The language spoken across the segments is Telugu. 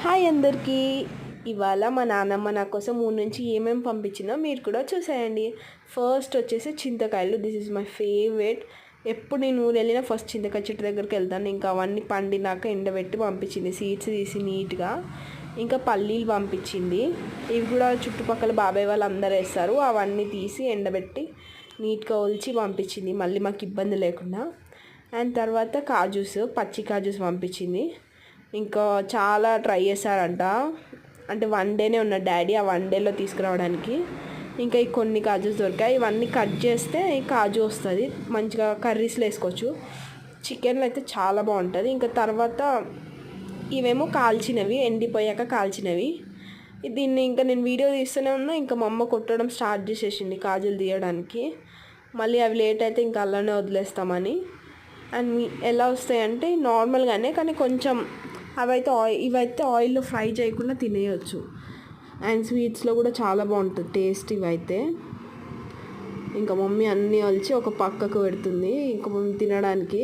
హాయ్ అందరికీ. ఇవాళ మా నాన్నమ్మ నా కోసం ఊరి నుంచి ఏమేమి పంపించిందో మీరు కూడా చూసేయండి. ఫస్ట్ వచ్చేసి చింతకాయలు. This is my favourite. ఎప్పుడు నేను ఊరు వెళ్ళినా ఫస్ట్ చింతకాయ చెట్టు దగ్గరికి వెళ్తాను. ఇంకా అవన్నీ పండినాక ఎండబెట్టి పంపించింది, సీడ్స్ తీసి నీట్గా. ఇంకా పల్లీలు పంపించింది. ఇవి కూడా చుట్టుపక్కల బాబాయ్ వాళ్ళు అందరు వేస్తారు. అవన్నీ తీసి ఎండబెట్టి నీట్గా ఒలిచి పంపించింది, మళ్ళీ మాకు ఇబ్బంది లేకుండా. అండ్ తర్వాత కాజూస్, పచ్చి కాజూస్ పంపించింది. ఇంకా చాలా ట్రై చేశారంట, అంటే 1 డేనే ఉన్న డాడీ ఆ 1 డేలో తీసుకురావడానికి. ఇంకా ఈ కొన్ని కాజూస్ దొరికాయి. ఇవన్నీ కట్ చేస్తే ఈ కాజు వస్తుంది, మంచిగా కర్రీస్లో వేసుకోవచ్చు. చికెన్లో అయితే చాలా బాగుంటుంది. ఇంకా తర్వాత ఇవేమో కాల్చినవి, ఎండిపోయాక కాల్చినవి. దీన్ని ఇంకా నేను వీడియో తీస్తూనే ఉన్నా, ఇంకా మా అమ్మ కొట్టడం స్టార్ట్ చేసేసింది కాజులు తీయడానికి. మళ్ళీ అవి లేట్ అయితే ఇంకా అలానే వదిలేస్తామని. అండ్ ఎలా వస్తాయంటే నార్మల్గానే, కానీ కొంచెం ఇవైతే ఆయిల్లో ఫ్రై చేయకుండా తినేయచ్చు. అండ్ స్వీట్స్లో కూడా చాలా బాగుంటుంది టేస్ట్ ఇవైతే. ఇంకా మమ్మీ అన్నీ వలిచి ఒక పక్కకు పెడుతుంది ఇంకా మమ్మీ తినడానికి.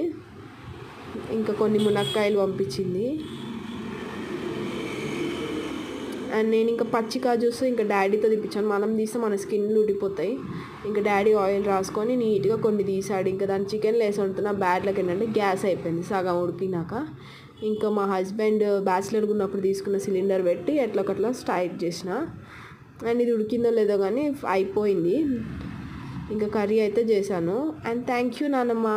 ఇంకా కొన్ని మునక్కాయలు పంపించింది. అండ్ నేను ఇంకా పచ్చి కాజూస్ ఇంకా డాడీతో తెప్పించాను. మనం తీస్తే మన స్కిన్లు ఊడిపోతాయి. ఇంకా డాడీ ఆయిల్ రాసుకొని నీట్గా కొన్ని తీసాడు. ఇంకా దాని చికెన్లో వేసి వండుతున్న బ్యాడ్లకి ఏంటంటే గ్యాస్ అయిపోయింది సగం ఉడికినాక. ఇంకా మా హస్బెండ్ బ్యాచిలర్గా ఉన్నప్పుడు తీసుకున్న సిలిండర్ పెట్టి ఎట్లకట్లా స్టైట్ చేసిన. అండ్ ఇది ఉడికిందో లేదో కానీ అయిపోయింది. ఇంకా కర్రీ అయితే చేశాను. అండ్ థ్యాంక్ యూ నానమ్మ.